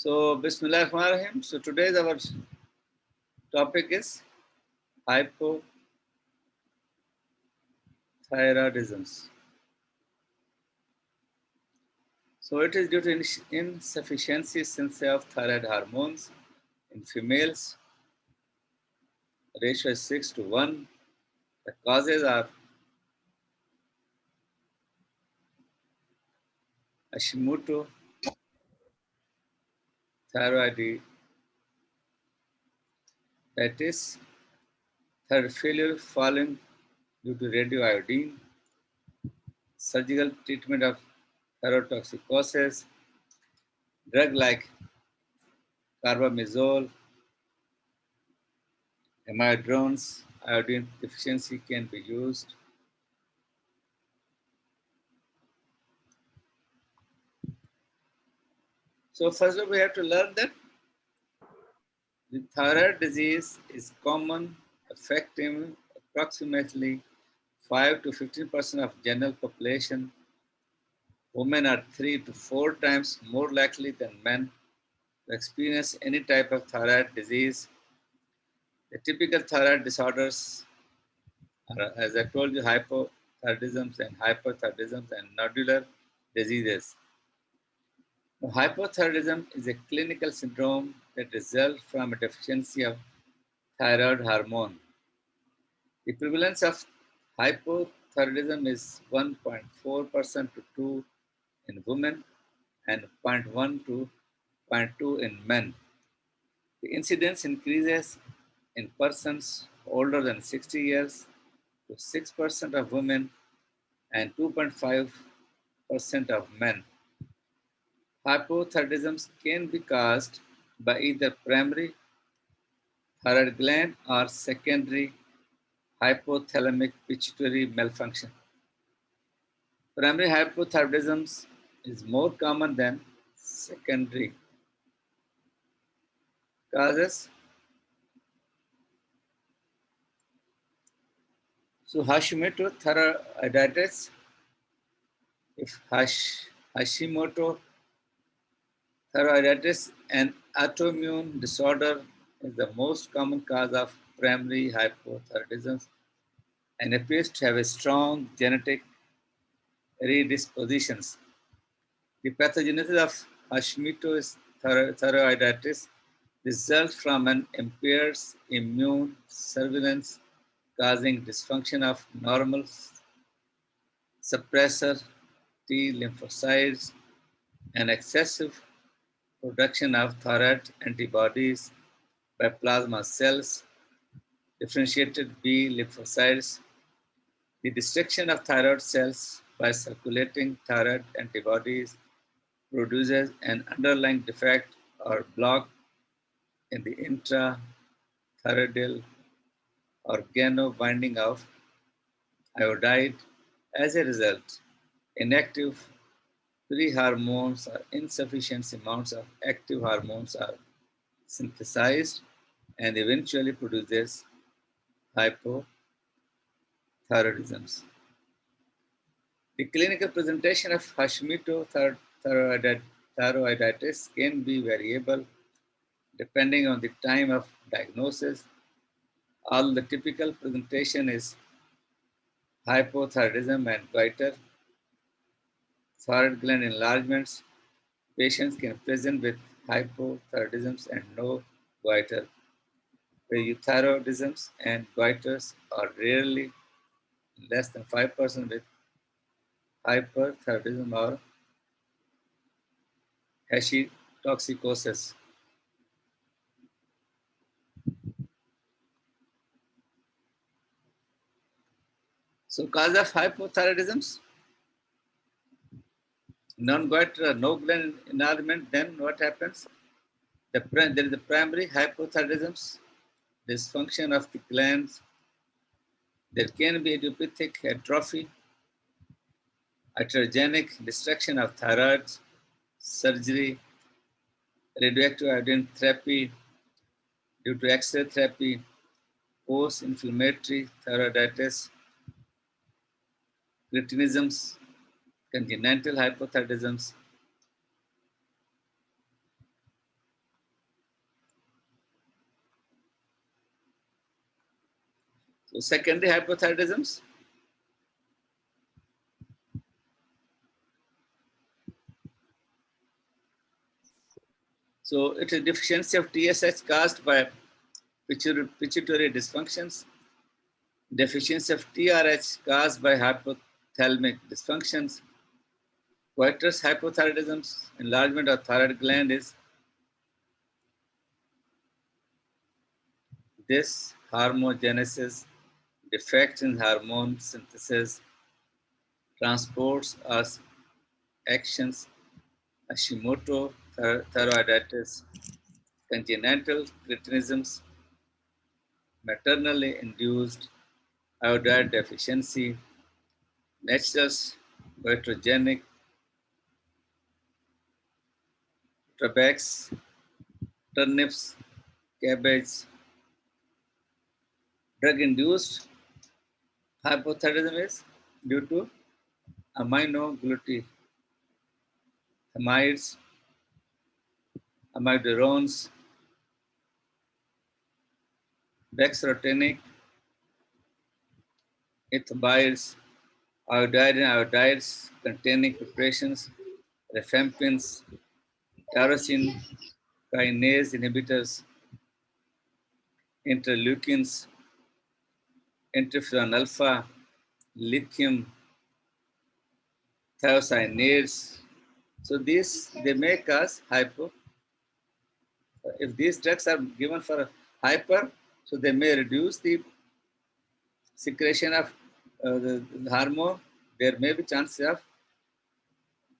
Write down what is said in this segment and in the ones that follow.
So, Bismillahirrahmanirrahim. So, today's our topic is hypothyroidism. So, it is due to insufficiency synthesis of thyroid hormones in females. Ratio is 6 to 1. The causes are Hashimoto thyroiditis, thyroid failure following due to radioiodine, surgical treatment of thyrotoxicosis, drug like carbamazole, amiodarone, iodine deficiency can be used. So first of all, we have to learn that the thyroid disease is common, affecting approximately 5 to 15% of general population. Women are 3 to 4 times more likely than men to experience any type of thyroid disease. The typical thyroid disorders are, as I told you, hypothyroidism and hyperthyroidism and nodular diseases. Now, hypothyroidism is a clinical syndrome that results from a deficiency of thyroid hormone. The prevalence of hypothyroidism is 1.4% to 2 in women and zero point 0.1 to zero point 0.2 in men. The incidence increases in persons older than 60 years to 6% of women and 2.5% of men. Hypothyroidism can be caused by either primary thyroid gland or secondary hypothalamic pituitary malfunction. Primary hypothyroidism is more common than secondary causes. So Hashimoto thyroiditis, if Hashimoto thyroiditis, an autoimmune disorder, is the most common cause of primary hypothyroidism and appears to have a strong genetic predispositions. The pathogenesis of Hashimoto's thyroiditis results from an impaired immune surveillance causing dysfunction of normal suppressor T lymphocytes and excessive production of thyroid antibodies by plasma cells, differentiated B lymphocytes. The destruction of thyroid cells by circulating thyroid antibodies produces an underlying defect or block in the intrathyroidal organobinding of iodide. As a result, inactive pre-hormones or insufficient amounts of active hormones are synthesized and eventually produces hypothyroidism. The clinical presentation of Hashimoto thyroiditis can be variable depending on the time of diagnosis. All the typical presentation is hypothyroidism and goiter, thyroid gland enlargements. Patients can present with hypothyroidism and no goiter. Euthyroidism and goiters are rarely less than 5% with hyperthyroidism or hashitoxicosis. So, cause of hypothyroidism, non-goiter or no gland enlargement, then what happens? There is the primary hypothyroidism, dysfunction of the glands. There can be idiopathic atrophy, iatrogenic destruction of thyroid, surgery, radioactive iodine therapy due to X-ray therapy, post-inflammatory thyroiditis, cretinisms, congenital hypothyroidism. So secondary hypothyroidisms. So it is deficiency of TSH caused by pituitary dysfunctions, deficiency of TRH caused by hypothalamic dysfunctions, coitus hypothyroidisms, enlargement of thyroid gland is dysharmogenesis, defects in hormone synthesis, transports as actions, Hashimoto thyroiditis, congenital cretinisms, maternally induced iodide deficiency, natural goitrogenic trabecs, turnips, cabbage, drug-induced hypothyroidism is due to aminoglutamamides, amidones, bexarotenic, ethobides, iodide and iodides containing preparations, rifampins, tyrosine kinase inhibitors, interleukins, interferon alpha, lithium thiocyanase. So these they may cause hypo. If these drugs are given for hyper, so they may reduce the secretion of the hormone. There may be chances of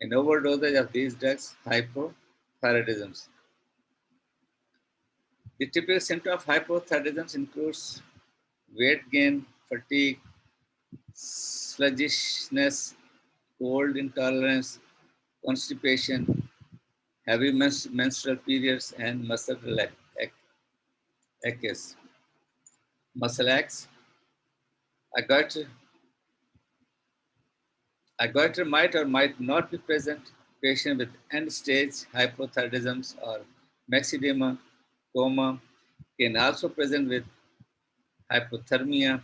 an overdosage of these drugs, hypothyroidisms. The typical symptom of hypothyroidism includes weight gain, fatigue, sluggishness, cold intolerance, constipation, heavy menstrual periods, and muscle aches. Muscle aches. A goiter might or might not be present. Patient with end-stage hypothyroidism or myxedema, coma can also present with hypothermia,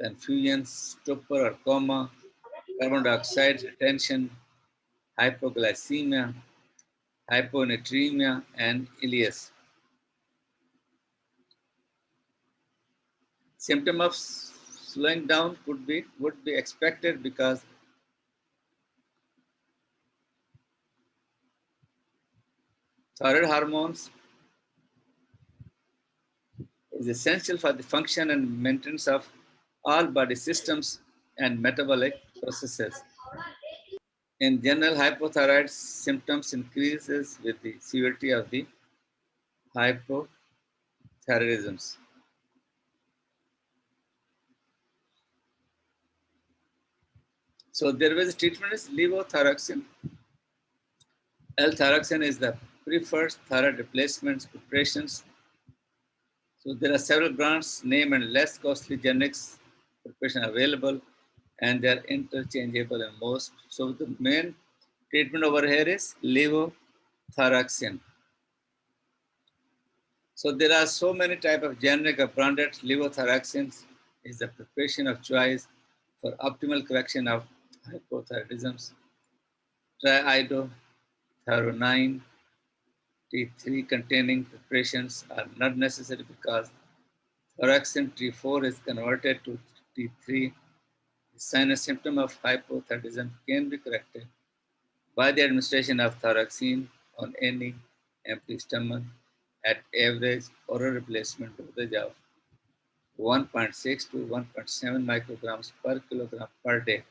confusion, stupor or coma, carbon dioxide retention, hypoglycemia, hyponatremia, and ileus. Symptom of slowing down would be expected because thyroid hormones is essential for the function and maintenance of all body systems and metabolic processes. In general, hypothyroid symptoms increases with the severity of the hypothyroidisms. So there was a treatment is levothyroxine. L-thyroxine is the preferred thyroid replacement preparations. So there are several brands, name and less costly generics preparation available, and they are interchangeable in most. So the main treatment over here is levothyroxine. So there are so many type of generic or branded levothyroxines is the preparation of choice for optimal correction of hypothyroidisms. Triiodothyronine T3 containing preparations are not necessary because thyroxine T4 is converted to T3. The sign and symptom of hypothyroidism can be corrected by the administration of thyroxine on any empty stomach at average oral replacement dosage of 1.6 to 1.7 micrograms per kilogram per day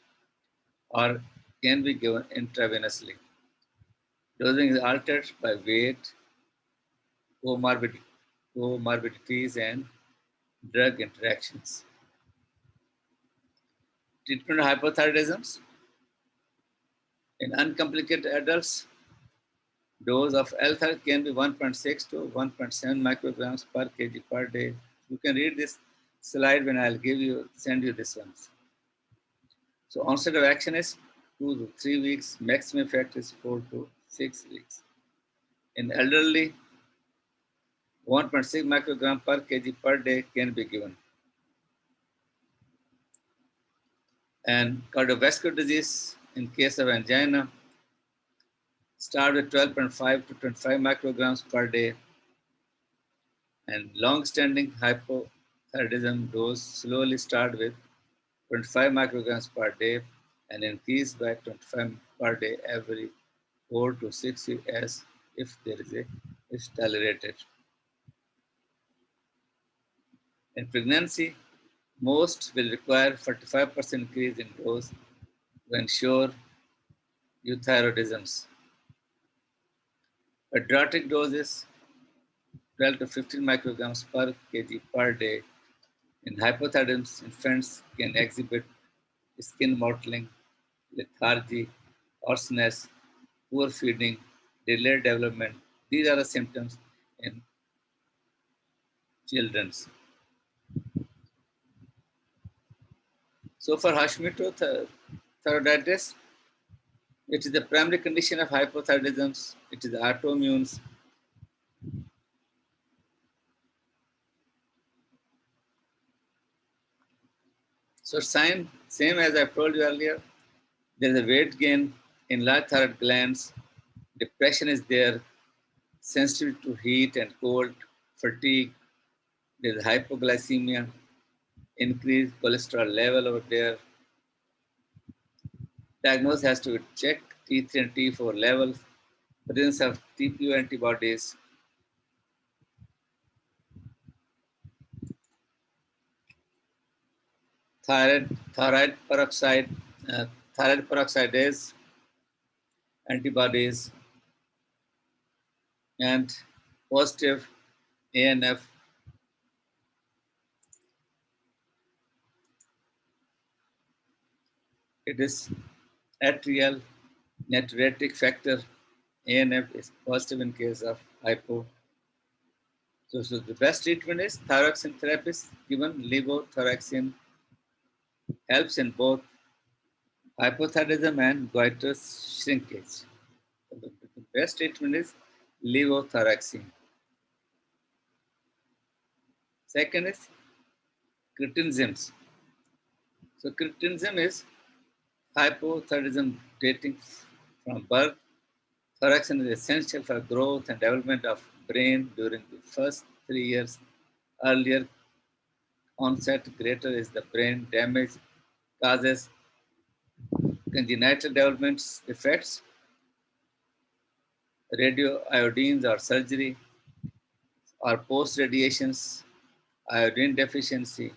or can be given intravenously. Dosing is altered by weight, comorbidities, and drug interactions. Treatment of hypothyroidism in uncomplicated adults, dose of L-thyroxine can be 1.6 to 1.7 micrograms per kg per day. You can read this slide when I'll send you this one. So onset of action is 2 to 3 weeks. Maximum effect is 4 to 6 weeks. In elderly, 1.6 microgram per kg per day can be given. And cardiovascular disease, in case of angina, start with 12.5 to 25 micrograms per day, and long-standing hypothyroidism dose slowly start with 25 micrograms per day and increase by 25 per day every 4 to 6 years if there is a is tolerated. In pregnancy, most will require 45% increase in dose to ensure euthyroidisms. Pediatric doses 12 to 15 micrograms per kg per day. In hypothyroidism, infants can exhibit skin mottling, lethargy, hoarseness, poor feeding, delayed development. These are the symptoms in children. So for Hashimoto thyroiditis, it is the primary condition of hypothyroidism. It is autoimmune. So sign, same as I told you earlier, there is a weight gain, enlarged thyroid glands, depression is there, sensitive to heat and cold, fatigue, there is hypoglycemia, increased cholesterol level over there. Diagnosis has to check T3 and T4 levels, presence of TPO antibodies. Thyroid peroxide, thyroid peroxidase antibodies, and positive ANF. It is atrial natriuretic factor. ANF is positive in case of hypo. So the best treatment is thyroxine therapy given levothyroxine helps in both hypothyroidism and goiter shrinkage. So the best treatment is levothyroxine. Second is cretinism. So cretinism is hypothyroidism dating from birth. Thyroxine is essential for growth and development of brain during the first 3 years. Earlier onset, greater is the brain damage, causes congenital development effects, radioiodines or surgery, or post radiations, iodine deficiency,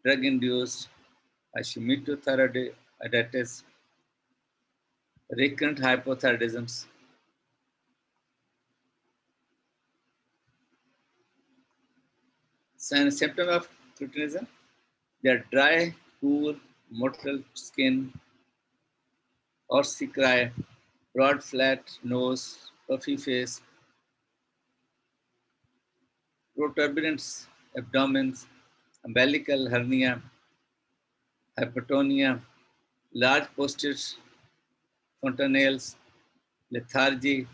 drug induced Hashimoto thyroiditis, recurrent hypothyroidisms. Sign symptom of cretinism, they are dry, cool, mottled skin, horsey cry, broad flat nose, puffy face, protuberant abdomen, umbilical hernia, hypertonia, large posterior fontanelles, lethargy,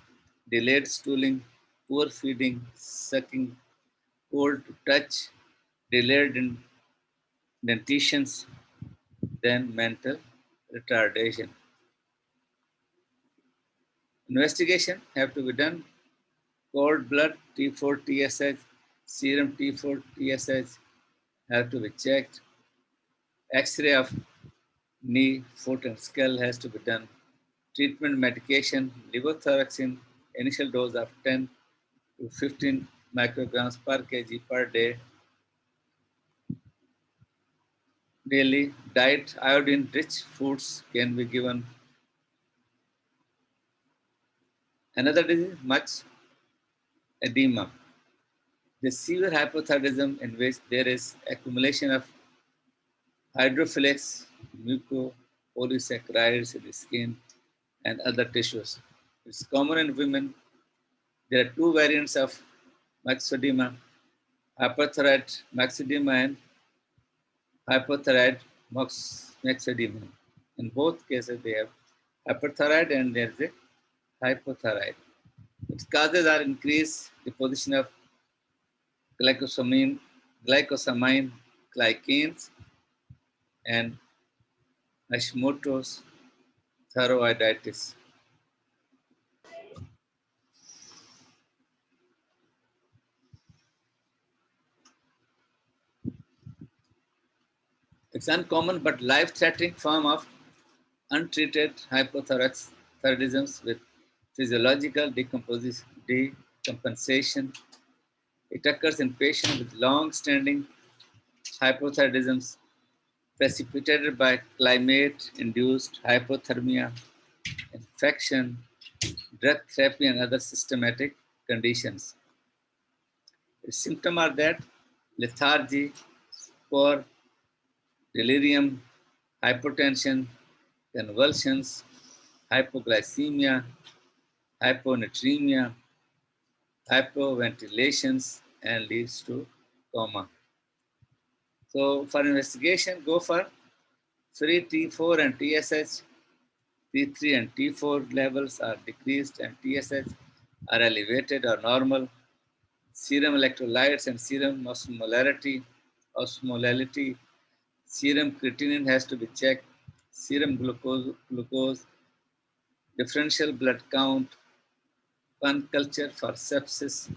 delayed stooling, poor feeding, sucking, cold to touch, delayed dentitions, then mental retardation. Investigation have to be done. Cord blood T4 TSH, serum T4 TSH have to be checked. X-ray of knee, foot, and skull has to be done. Treatment medication, levothyroxine, initial dose of 10 to 15 micrograms per kg per day. Daily diet, iodine-rich foods can be given. Another disease, much edema. The severe hypothyroidism in which there is accumulation of hydrophilics, mucopolysaccharides in the skin and other tissues. It's common in women. There are two variants of myxedema, hyperthyroid myxedema and hypothyroid myxedema. In both cases, they have hyperthyroid and there's a hypothyroid. Its causes are increased deposition of glycosamine, glycanes, and Hashimoto's thyroiditis. It's uncommon but life-threatening form of untreated hypothyroidism with physiological decompensation. It occurs in patients with long-standing hypothyroidism precipitated by climate-induced hypothermia, infection, drug therapy, and other systematic conditions. Its symptoms are that lethargy, poor delirium, hypotension, convulsions, hypoglycemia, hyponatremia, hypoventilations, and leads to coma. So for investigation, go for free T4 and TSH. T3 and T4 levels are decreased and TSH are elevated or normal. Serum electrolytes and serum osmolality, serum creatinine has to be checked, serum glucose, differential blood count, pun culture for sepsis.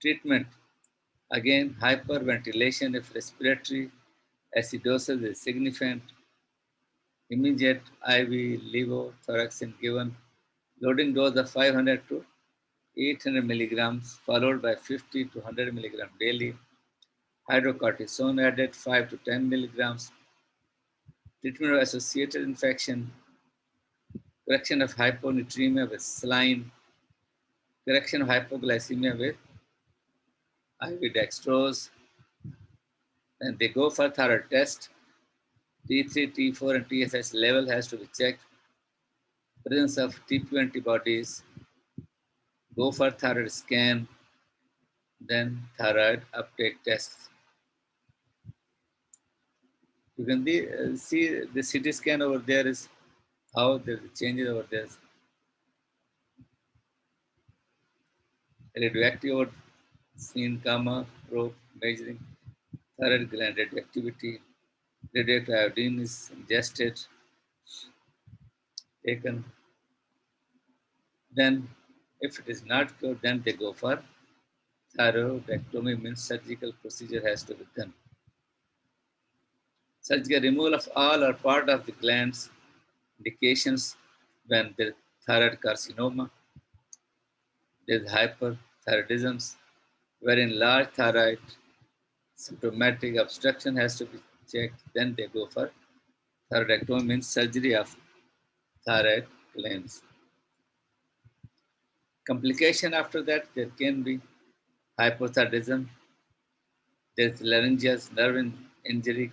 Treatment, again, hyperventilation if respiratory acidosis is significant, immediate IV levothyroxine given, loading dose of 500 to 800 milligrams, followed by 50 to 100 milligrams daily. Hydrocortisone added 5 to 10 milligrams. Treatment of associated infection, correction of hyponatremia with saline, correction of hypoglycemia with IV dextrose. Then they go for thyroid test. T3, T4, and TSH level has to be checked. Presence of TP antibodies. Go for thyroid scan. Then thyroid uptake tests. You can see the CT scan over there is how the changes over there. Radioactive or seen gamma probe measuring thyroid gland radioactivity. Radioactive iodine is ingested, taken. Then, if it is not good, then they go for thyroidectomy, means surgical procedure has to be done. Surgical removal of all or part of the glands, indications when there is thyroid carcinoma, there is hyperthyroidism, wherein large thyroid symptomatic obstruction has to be checked. Then they go for thyroidectomy, means surgery of thyroid glands. Complication after that, there can be hypothyroidism, there's laryngeal nerve injury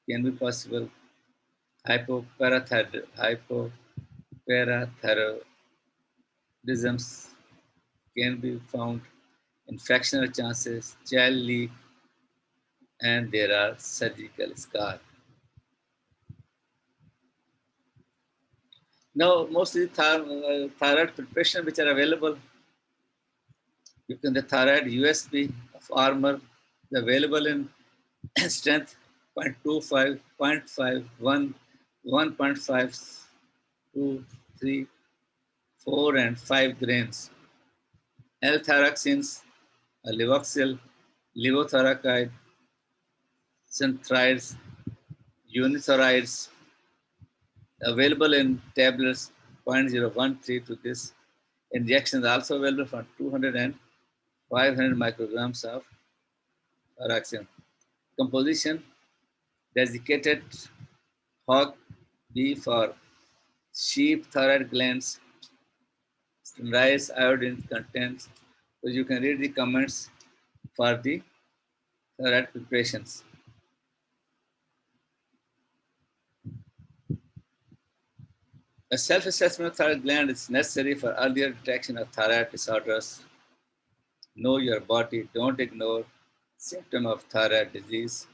can be possible, hypoparathyroidism can be found, infectional chances, child leak, and there are surgical scars. Now, mostly thyroid preparation which are available. You can the thyroid USB of Armor is available in strength 0.25, 0.5, 1, 1.5, 2, 3, 4, and 5 grains. L-thyroxines, levoxyl, levothyroxide, synthrides, unithroids, available in tablets 0.013 to this. Injections also available for 200 and 500 micrograms of thyroxine. Composition, desiccated hog B for sheep thyroid glands, rice iodine contents. So you can read the comments for the thyroid preparations. A self-assessment of thyroid gland is necessary for earlier detection of thyroid disorders. Know your body. Don't ignore symptom of thyroid disease.